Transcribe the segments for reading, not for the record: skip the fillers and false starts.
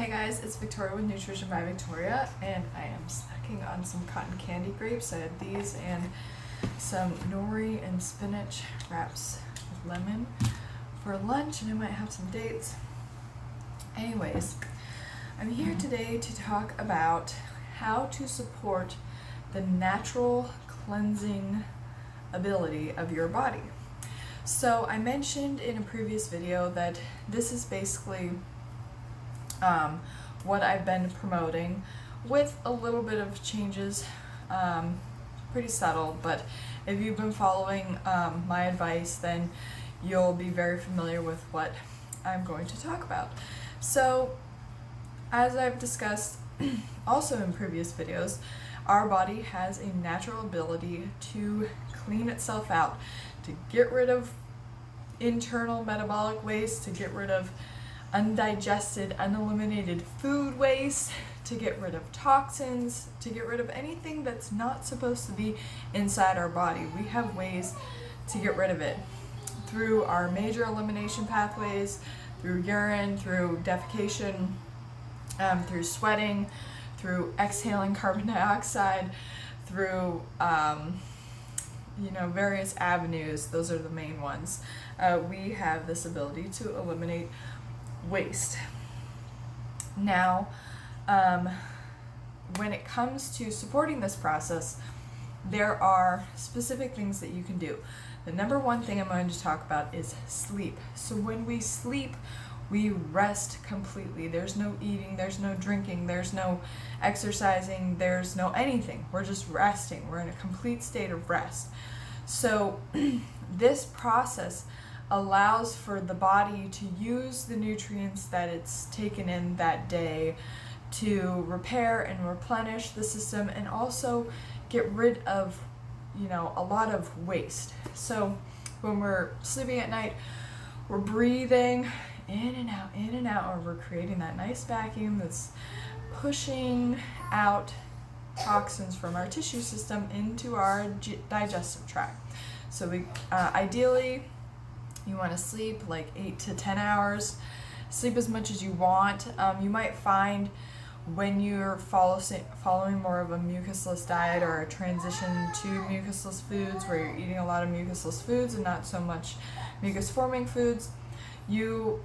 Hey guys, it's Victoria with Nutrition by Victoria, and I am snacking on some cotton candy grapes. I have these and some nori and spinach wraps with lemon for lunch, and I might have some dates. Anyways, I'm here today to talk about how to support the natural cleansing ability of your body. So I mentioned in a previous video that this is basically what I've been promoting with a little bit of changes, pretty subtle, but if you've been following my advice, then you'll be very familiar with what I'm going to talk about. So as I've discussed also in previous videos, our body has a natural ability to clean itself out, to get rid of internal metabolic waste, to get rid of undigested, uneliminated food waste, to get rid of toxins, to get rid of anything that's not supposed to be inside our body. We have ways to get rid of it through our major elimination pathways, through urine, through defecation, through sweating, through exhaling carbon dioxide, through various avenues. Those are the main ones. We have this ability to eliminate waste. Now, when it comes to supporting this process, there are specific things that you can do. The number one thing I'm going to talk about is sleep. So when we sleep, we rest completely. There's no eating, there's no drinking, there's no exercising, there's no anything. We're just resting. We're in a complete state of rest. So this process allows for the body to use the nutrients that it's taken in that day to repair and replenish the system, and also get rid of a lot of waste. So when we're sleeping at night, we're breathing in and out, or we're creating that nice vacuum that's pushing out toxins from our tissue system into our digestive tract. So we ideally, you want to sleep like 8 to 10 hours. Sleep as much as you want. You might find when you're following more of a mucusless diet or a transition to mucusless foods, where you're eating a lot of mucusless foods and not so much mucus-forming foods, you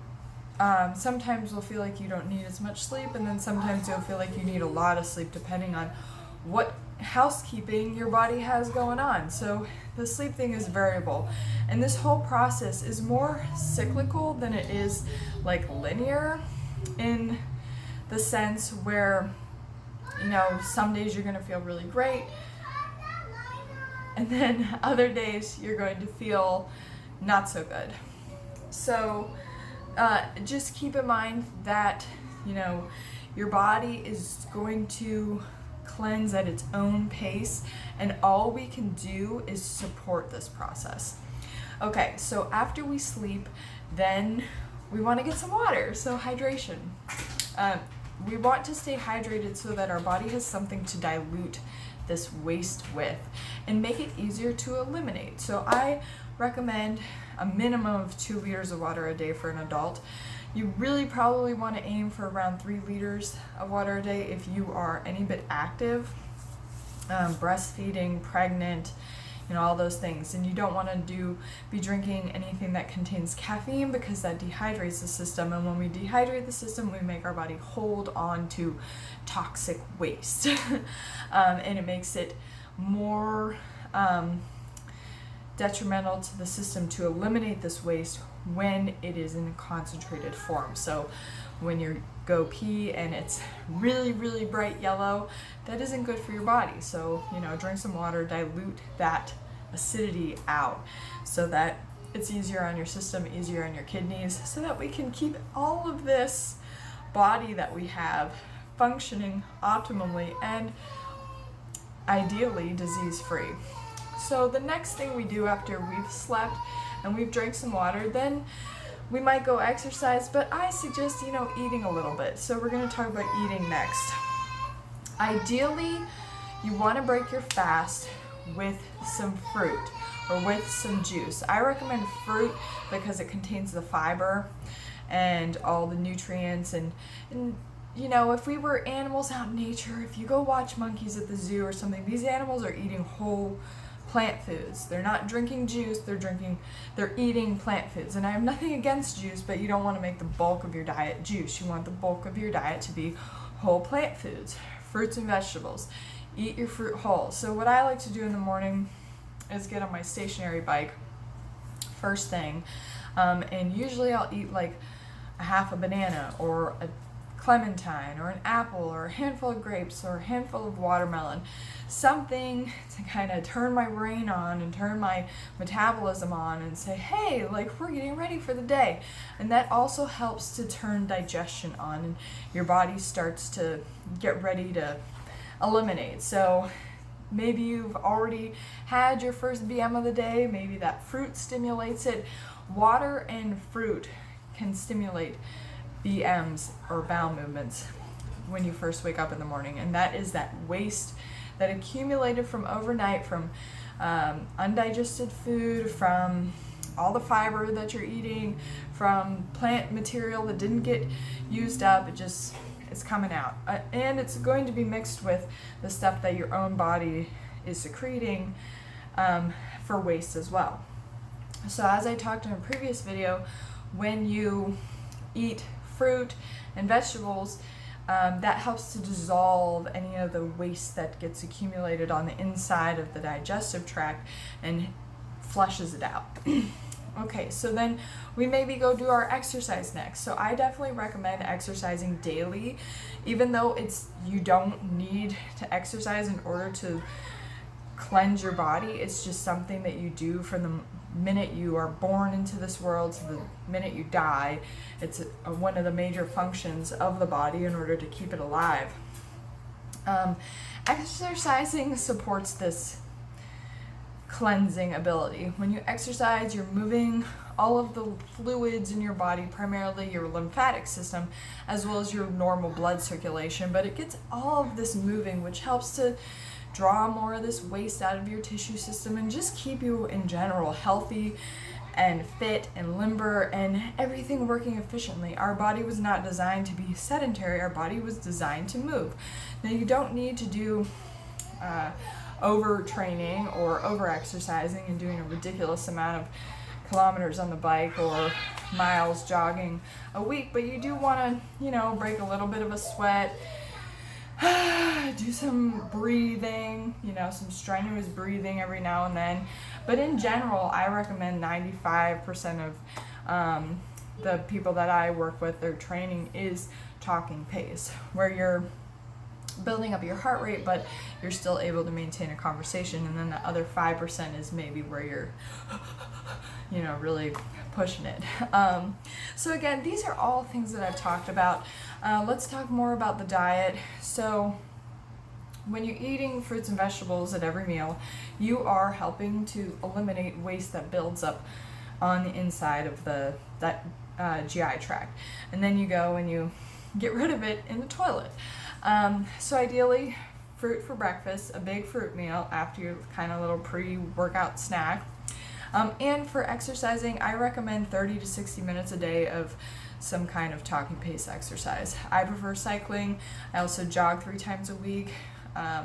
sometimes will feel like you don't need as much sleep, and then sometimes you'll feel like you need a lot of sleep depending on what housekeeping your body has going on. So the sleep thing is variable, and this whole process is more cyclical than it is like linear, in the sense where some days you're going to feel really great, and then other days you're going to feel not so good. So just keep in mind that your body is going to cleanse at its own pace, and all we can do is support this process. Okay, so after we sleep, then we want to get some water. So hydration. We want to stay hydrated so that our body has something to dilute this waste with and make it easier to eliminate. So I recommend a minimum of 2 liters of water a day for an adult. You really probably want to aim for around 3 liters of water a day if you are any bit active, breastfeeding, pregnant, all those things. And you don't want to be drinking anything that contains caffeine, because that dehydrates the system. And when we dehydrate the system, we make our body hold on to toxic waste. And it makes it more detrimental to the system to eliminate this waste when it is in a concentrated form. So when you go pee and it's really, really bright yellow, that isn't good for your body. So, drink some water, dilute that acidity out so that it's easier on your system, easier on your kidneys, so that we can keep all of this body that we have functioning optimally and ideally disease-free. So the next thing we do after we've slept and we've drank some water, then we might go exercise, but I suggest, eating a little bit. So we're going to talk about eating next. Ideally, you want to break your fast with some fruit or with some juice. I recommend fruit because it contains the fiber and all the nutrients and you know, if we were animals out in nature, if you go watch monkeys at the zoo or something, these animals are eating whole plant foods. They're not drinking juice, they're eating plant foods. And I have nothing against juice, but you don't want to make the bulk of your diet juice. You want the bulk of your diet to be whole plant foods, fruits and vegetables. Eat your fruit whole. So what I like to do in the morning is get on my stationary bike first thing, and usually I'll eat like a half a banana or a clementine or an apple or a handful of grapes or a handful of watermelon, something to kind of turn my brain on and turn my metabolism on and say, hey, like, we're getting ready for the day. And that also helps to turn digestion on, and your body starts to get ready to eliminate. So maybe you've already had your first BM of the day, maybe that fruit stimulates it. Water and fruit can stimulate BMs or bowel movements when you first wake up in the morning, and that is that waste that accumulated from overnight, from undigested food, from all the fiber that you're eating, from plant material that didn't get used up. It's coming out, and it's going to be mixed with the stuff that your own body is secreting for waste as well. So as I talked in a previous video, when you eat fruit and vegetables, that helps to dissolve any of the waste that gets accumulated on the inside of the digestive tract and flushes it out. Okay, so then we maybe go do our exercise next. So I definitely recommend exercising daily, even though you don't need to exercise in order to cleanse your body. It's just something that you do from the minute you are born into this world to the minute you die. It's one of the major functions of the body in order to keep it alive. Exercising supports this cleansing ability. When you exercise, you're moving all of the fluids in your body, primarily your lymphatic system, as well as your normal blood circulation, but it gets all of this moving, which helps to draw more of this waste out of your tissue system and just keep you in general healthy and fit and limber and everything working efficiently. Our body was not designed to be sedentary. Our body was designed to move. Now, you don't need to do overtraining or over exercising and doing a ridiculous amount of kilometers on the bike or miles jogging a week, but you do want to, break a little bit of a sweat, do some breathing, some strenuous breathing every now and then. But in general, I recommend 95% of the people that I work with, their training is talking pace, where you're building up your heart rate, but you're still able to maintain a conversation. And then the other 5% is maybe where you're, really pushing it. So again, these are all things that I've talked about. Let's talk more about the diet. So when you're eating fruits and vegetables at every meal, you are helping to eliminate waste that builds up on the inside of that GI tract. And then you go and you get rid of it in the toilet. So ideally, fruit for breakfast, a big fruit meal after your kind of little pre-workout snack. And for exercising, I recommend 30 to 60 minutes a day of some kind of talking pace exercise. I prefer cycling. I also jog 3 times a week. I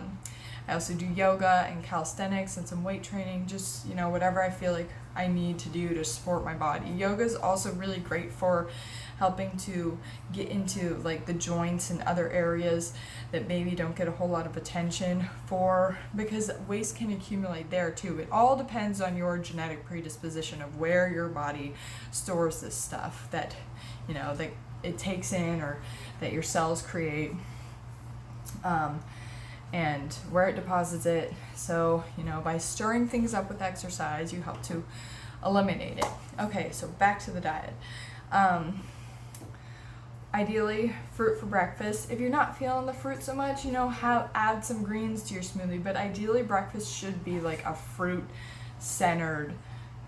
also do yoga and calisthenics and some weight training, just, whatever I feel like I need to do to support my body. Yoga is also really great for helping to get into like the joints and other areas that maybe don't get a whole lot of attention for, because waste can accumulate there too. It all depends on your genetic predisposition of where your body stores this stuff that, that it takes in or that your cells create. And where it deposits it. So, by stirring things up with exercise, you help to eliminate it. Okay, so back to the diet. Ideally, fruit for breakfast. If you're not feeling the fruit so much, add some greens to your smoothie. But ideally, breakfast should be like a fruit-centered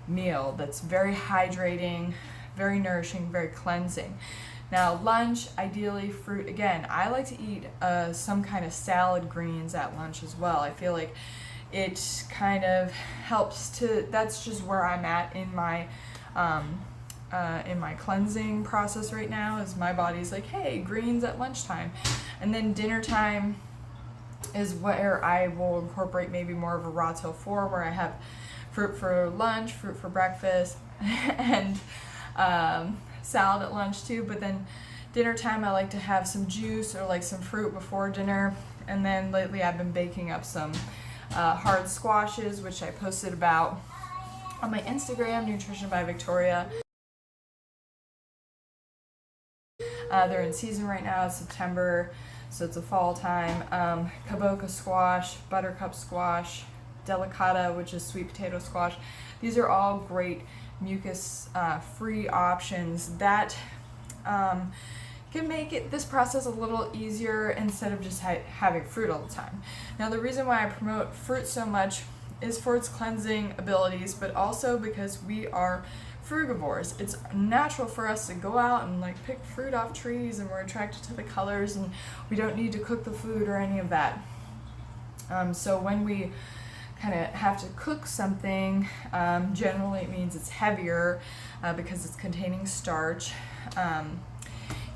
meal that's very hydrating, very nourishing, very cleansing. Now, lunch, ideally fruit. Again, I like to eat some kind of salad greens at lunch as well. I feel like it kind of helps to, that's just where I'm at in my in my cleansing process right now, is my body's like, hey, greens at lunchtime. And then dinner time is where I will incorporate maybe more of a raw till 4, where I have fruit for lunch, fruit for breakfast, and salad at lunch too. But then dinner time, I like to have some juice or like some fruit before dinner. And then lately I've been baking up some hard squashes, which I posted about on my Instagram, Nutrition by Victoria. They're in season right now. It's September, so it's a fall time. Kaboka squash, buttercup squash, delicata, which is sweet potato squash. These are all great mucus free options that can make this process a little easier instead of just having fruit all the time. Now, the reason why I promote fruit so much is for its cleansing abilities, but also because we are frugivores. It's natural for us to go out and like pick fruit off trees, and we're attracted to the colors, and we don't need to cook the food or any of that. So when we kind of have to cook something, generally it means it's heavier because it's containing starch.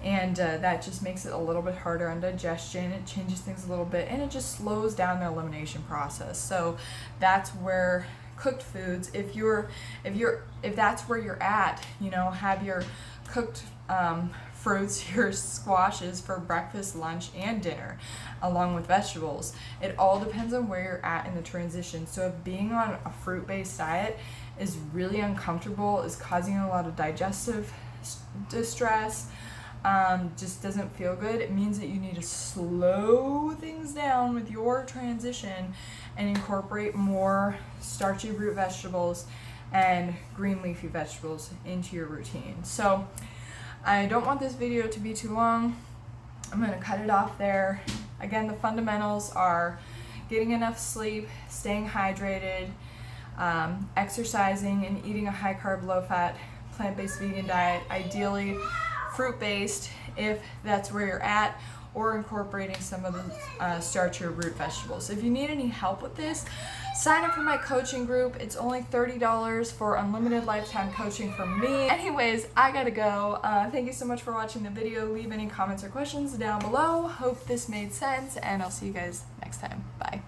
And that just makes it a little bit harder on digestion. It changes things a little bit, and it just slows down the elimination process. So that's where cooked foods, if that's where you're at, have your cooked fruits, your squashes for breakfast, lunch, and dinner, along with vegetables. It all depends on where you're at in the transition. So if being on a fruit-based diet is really uncomfortable, is causing a lot of digestive distress, just doesn't feel good, it means that you need to slow things down with your transition and incorporate more starchy root vegetables and green leafy vegetables into your routine. So I don't want this video to be too long. I'm going to cut it off there. Again, the fundamentals are getting enough sleep, staying hydrated, exercising, and eating a high carb, low fat, plant-based vegan diet, ideally fruit-based if that's where you're at, or incorporating some of the starchier root vegetables. If you need any help with this, sign up for my coaching group. It's only $30 for unlimited lifetime coaching from me. Anyways, I gotta go. Thank you so much for watching the video. Leave any comments or questions down below. Hope this made sense, and I'll see you guys next time. Bye.